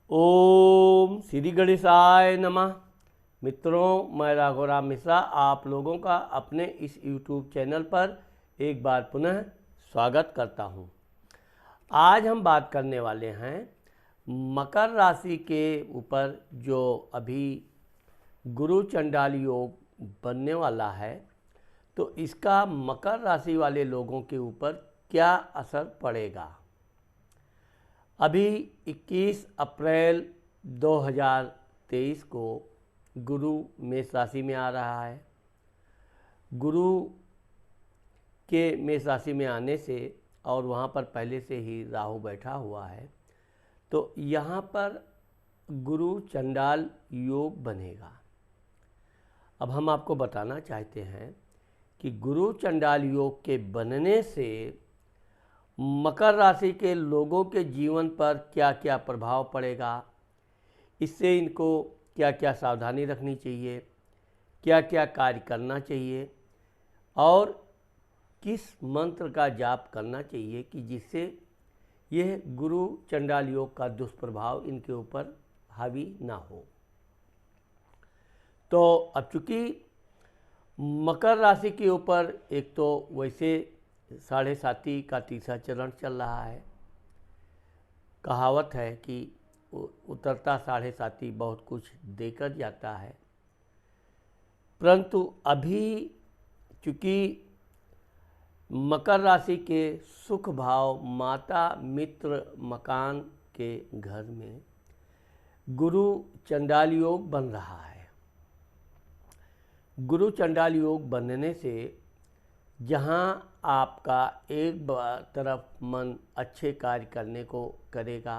ओम श्री गणेशाय नमः। मित्रों, मैं राघवराम मिश्रा आप लोगों का अपने इस YouTube चैनल पर एक बार पुनः स्वागत करता हूं। आज हम बात करने वाले हैं मकर राशि के ऊपर जो अभी गुरु चंडाल योग बनने वाला है, तो इसका मकर राशि वाले लोगों के ऊपर क्या असर पड़ेगा। अभी 21 अप्रैल 2023 को गुरु मेष राशि में आ रहा है। गुरु के मेष राशि में आने से और वहाँ पर पहले से ही राहु बैठा हुआ है, तो यहाँ पर गुरु चंडाल योग बनेगा। अब हम आपको बताना चाहते हैं कि गुरु चंडाल योग के बनने से मकर राशि के लोगों के जीवन पर क्या क्या प्रभाव पड़ेगा, इससे इनको क्या क्या सावधानी रखनी चाहिए, क्या क्या कार्य करना चाहिए और किस मंत्र का जाप करना चाहिए कि जिससे यह गुरु चंडाल योग का दुष्प्रभाव इनके ऊपर हावी ना हो। तो अब चूँकि मकर राशि के ऊपर एक तो वैसे 7.5 का तीसरा चरण चल रहा है। कहावत है कि उतरता 7.5 बहुत कुछ देकर जाता है, परंतु अभी चूँकि मकर राशि के सुख भाव माता मित्र मकान के घर में गुरु चंडाल योग बन रहा है। गुरु चंडाल योग बनने से जहाँ आपका एक तरफ मन अच्छे कार्य करने को करेगा,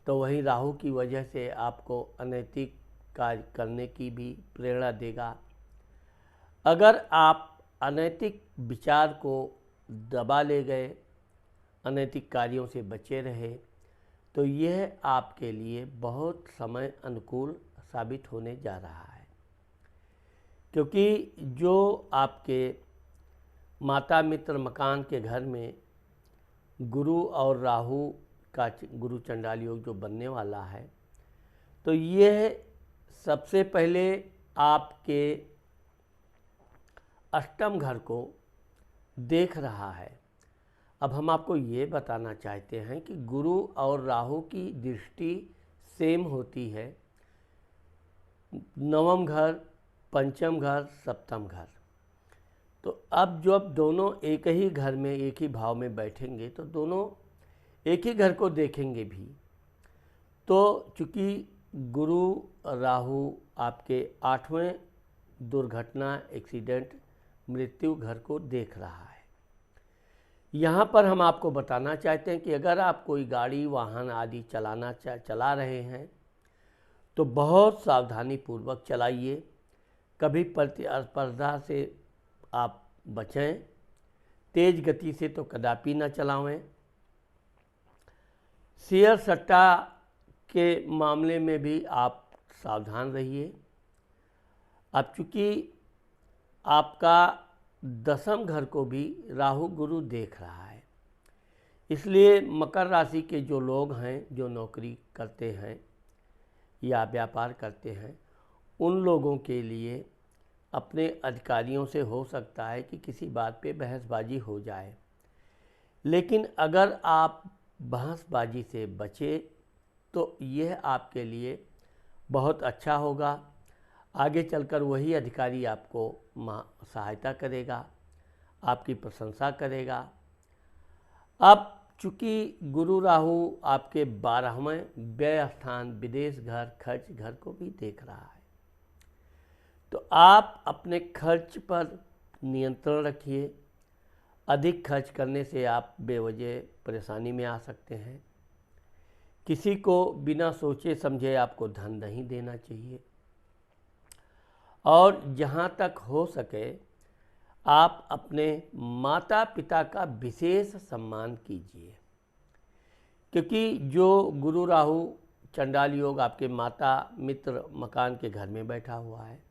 तो वहीं राहु की वजह से आपको अनैतिक कार्य करने की भी प्रेरणा देगा। अगर आप अनैतिक विचार को दबा ले गए, अनैतिक कार्यों से बचे रहे, तो यह आपके लिए बहुत समय अनुकूल साबित होने जा रहा है। क्योंकि जो आपके माता मित्र मकान के घर में गुरु और राहु का गुरु चंडाल योग जो बनने वाला है, तो यह सबसे पहले आपके अष्टम घर को देख रहा है। अब हम आपको ये बताना चाहते हैं कि गुरु और राहु की दृष्टि सेम होती है, नवम घर, पंचम घर, सप्तम घर। तो अब जब दोनों एक ही घर में एक ही भाव में बैठेंगे तो दोनों एक ही घर को देखेंगे भी। तो चूँकि गुरु राहु आपके 8वें दुर्घटना एक्सीडेंट मृत्यु घर को देख रहा है। यहाँ पर हम आपको बताना चाहते हैं कि अगर आप कोई गाड़ी वाहन आदि चला रहे हैं तो बहुत सावधानी पूर्वक चलाइए। कभी प्रतिस्पर्धा से आप बचें, तेज गति से तो कदापि न चलावें। शेयर सट्टा के मामले में भी आप सावधान रहिए। अब चूँकि आपका दसम घर को भी राहु गुरु देख रहा है, इसलिए मकर राशि के जो लोग हैं, जो नौकरी करते हैं या व्यापार करते हैं, उन लोगों के लिए अपने अधिकारियों से हो सकता है कि किसी बात पे बहसबाजी हो जाए। लेकिन अगर आप बहसबाजी से बचे तो यह आपके लिए बहुत अच्छा होगा। आगे चलकर वही अधिकारी आपको सहायता करेगा, आपकी प्रशंसा करेगा। अब चूँकि गुरु राहु आपके 12वें व्यय स्थान विदेश घर, खर्च घर को भी देख रहा है, तो आप अपने खर्च पर नियंत्रण रखिए। अधिक खर्च करने से आप बेवजह परेशानी में आ सकते हैं। किसी को बिना सोचे समझे आपको धन नहीं देना चाहिए। और जहाँ तक हो सके आप अपने माता पिता का विशेष सम्मान कीजिए, क्योंकि जो गुरु राहु चंडाल योग आपके माता मित्र मकान के घर में बैठा हुआ है,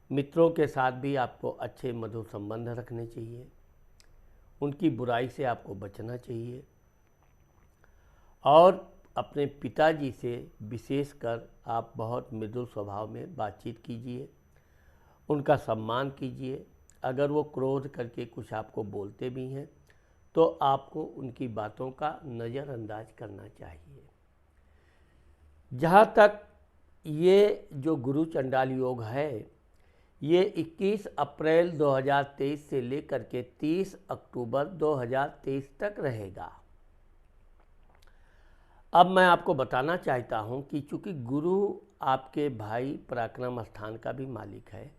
मित्रों के साथ भी आपको अच्छे मधुर संबंध रखने चाहिए, उनकी बुराई से आपको बचना चाहिए। और अपने पिताजी से विशेषकर आप बहुत मृदुल स्वभाव में बातचीत कीजिए, उनका सम्मान कीजिए। अगर वो क्रोध करके कुछ आपको बोलते भी हैं तो आपको उनकी बातों का नज़रअंदाज करना चाहिए। जहाँ तक ये जो गुरु चंडाल योग है, ये 21 अप्रैल 2023 से लेकर के 30 अक्टूबर 2023 तक रहेगा। अब मैं आपको बताना चाहता हूँ कि चूँकि गुरु आपके भाई पराक्रम स्थान का भी मालिक है,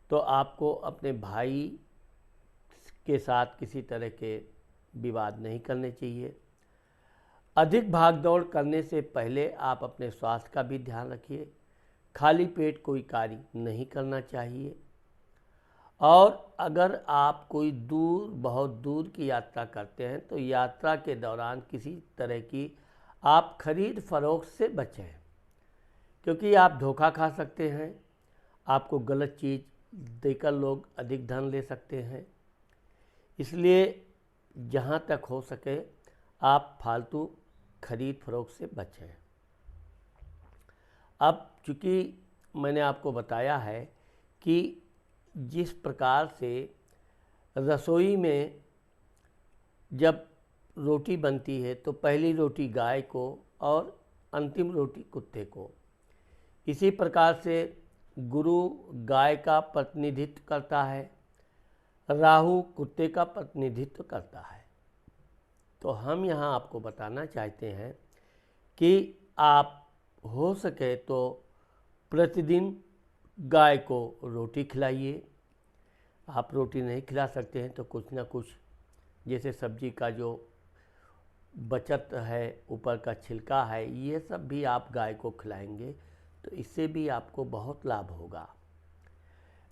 तो आपको अपने भाई के साथ किसी तरह के विवाद नहीं करने चाहिए। अधिक भागदौड़ करने से पहले आप अपने स्वास्थ्य का भी ध्यान रखिए। खाली पेट कोई कार्य नहीं करना चाहिए। और अगर आप कोई बहुत दूर की यात्रा करते हैं तो यात्रा के दौरान किसी तरह की आप खरीद फरोख्त से बचें, क्योंकि आप धोखा खा सकते हैं। आपको गलत चीज़ देकर लोग अधिक धन ले सकते हैं। इसलिए जहाँ तक हो सके आप फालतू खरीद फरोख्त से बचें। अब चूँकि मैंने आपको बताया है कि जिस प्रकार से रसोई में जब रोटी बनती है तो पहली रोटी गाय को और अंतिम रोटी कुत्ते को, इसी प्रकार से गुरु गाय का प्रतिनिधित्व करता है, राहु कुत्ते का प्रतिनिधित्व करता है। तो हम यहाँ आपको बताना चाहते हैं कि आप हो सके तो प्रतिदिन गाय को रोटी खिलाइए। आप रोटी नहीं खिला सकते हैं तो कुछ ना कुछ, जैसे सब्जी का जो बचत है, ऊपर का छिलका है, ये सब भी आप गाय को खिलाएंगे तो इससे भी आपको बहुत लाभ होगा।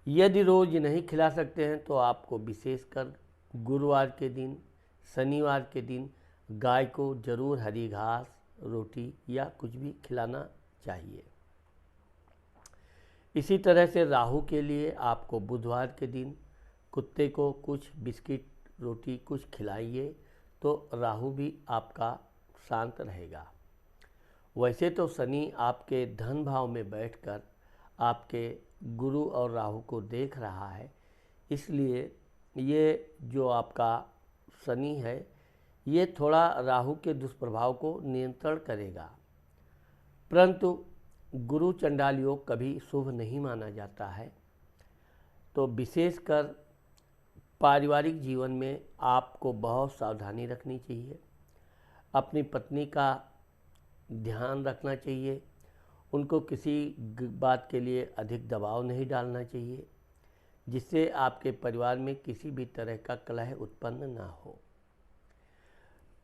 यदि रोज़ नहीं खिला सकते हैं तो आपको विशेषकर गुरुवार के दिन, शनिवार के दिन गाय को ज़रूर हरी घास, रोटी या कुछ भी खिलाना चाहिए। इसी तरह से राहु के लिए आपको बुधवार के दिन कुत्ते को कुछ बिस्किट, रोटी कुछ खिलाइए तो राहु भी आपका शांत रहेगा। वैसे तो शनि आपके धन भाव में बैठकर आपके गुरु और राहु को देख रहा है, इसलिए ये जो आपका शनि है ये थोड़ा राहु के दुष्प्रभाव को नियंत्रण करेगा। परंतु गुरु चंडाल योग कभी शुभ नहीं माना जाता है। तो विशेषकर पारिवारिक जीवन में आपको बहुत सावधानी रखनी चाहिए। अपनी पत्नी का ध्यान रखना चाहिए। उनको किसी बात के लिए अधिक दबाव नहीं डालना चाहिए, जिससे आपके परिवार में किसी भी तरह का कलह उत्पन्न ना हो।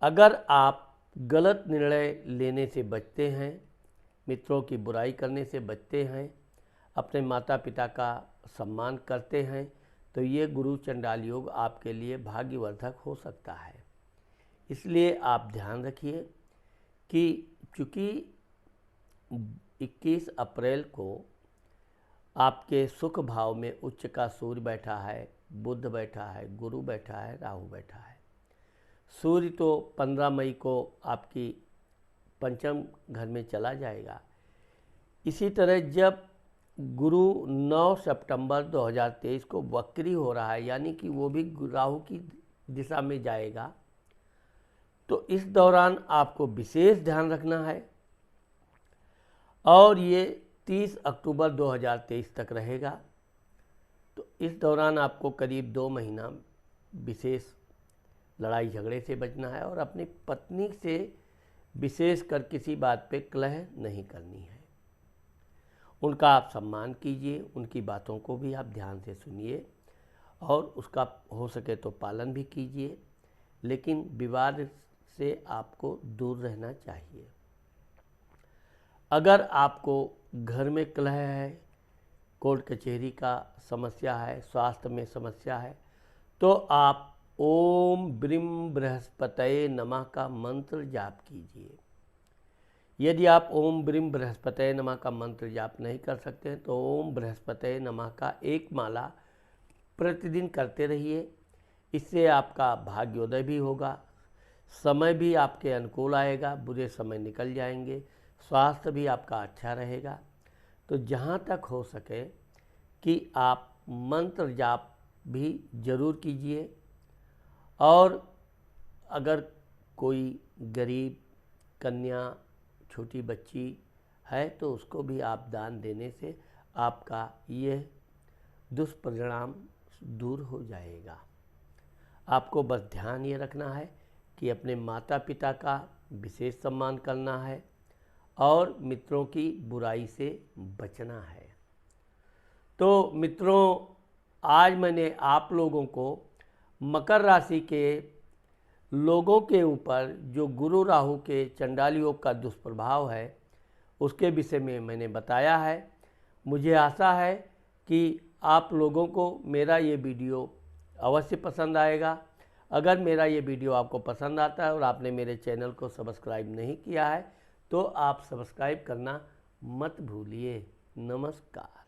अगर आप गलत निर्णय लेने से बचते हैं, मित्रों की बुराई करने से बचते हैं, अपने माता पिता का सम्मान करते हैं, तो ये गुरु चंडाल योग आपके लिए भाग्यवर्धक हो सकता है। इसलिए आप ध्यान रखिए कि चूँकि 21 अप्रैल को आपके सुख भाव में उच्च का सूर्य बैठा है, बुध बैठा है, गुरु बैठा है, राहु बैठा है। सूर्य तो 15 मई को आपकी पंचम घर में चला जाएगा। इसी तरह जब गुरु 9 सितंबर 2023 को वक्री हो रहा है, यानी कि वो भी राहु की दिशा में जाएगा, तो इस दौरान आपको विशेष ध्यान रखना है। और ये 30 अक्टूबर 2023 तक रहेगा। तो इस दौरान आपको करीब 2 महीना विशेष लड़ाई झगड़े से बचना है और अपनी पत्नी से विशेषकर किसी बात पे कलह नहीं करनी है। उनका आप सम्मान कीजिए, उनकी बातों को भी आप ध्यान से सुनिए और उसका हो सके तो पालन भी कीजिए, लेकिन विवाद से आपको दूर रहना चाहिए। अगर आपको घर में कलह है, कोर्ट कचहरी का समस्या है, स्वास्थ्य में समस्या है, तो आप ओम ब्रीम बृहस्पतये नमः का मंत्र जाप कीजिए। यदि आप ओम ब्रीम बृहस्पतये नमः का मंत्र जाप नहीं कर सकते हैं तो ओम बृहस्पतये नमः का एक माला प्रतिदिन करते रहिए। इससे आपका भाग्योदय भी होगा, समय भी आपके अनुकूल आएगा, बुरे समय निकल जाएंगे, स्वास्थ्य भी आपका अच्छा रहेगा। तो जहाँ तक हो सके कि आप मंत्र जाप भी ज़रूर कीजिए। और अगर कोई गरीब कन्या, छोटी बच्ची है तो उसको भी आप दान देने से आपका यह दुष्परिणाम दूर हो जाएगा। आपको बस ध्यान ये रखना है कि अपने माता पिता का विशेष सम्मान करना है और मित्रों की बुराई से बचना है। तो मित्रों, आज मैंने आप लोगों को मकर राशि के लोगों के ऊपर जो गुरु राहु के चंडाल योग का दुष्प्रभाव है उसके विषय में मैंने बताया है। मुझे आशा है कि आप लोगों को मेरा ये वीडियो अवश्य पसंद आएगा। अगर मेरा ये वीडियो आपको पसंद आता है और आपने मेरे चैनल को सब्सक्राइब नहीं किया है तो आप सब्सक्राइब करना मत भूलिए। नमस्कार।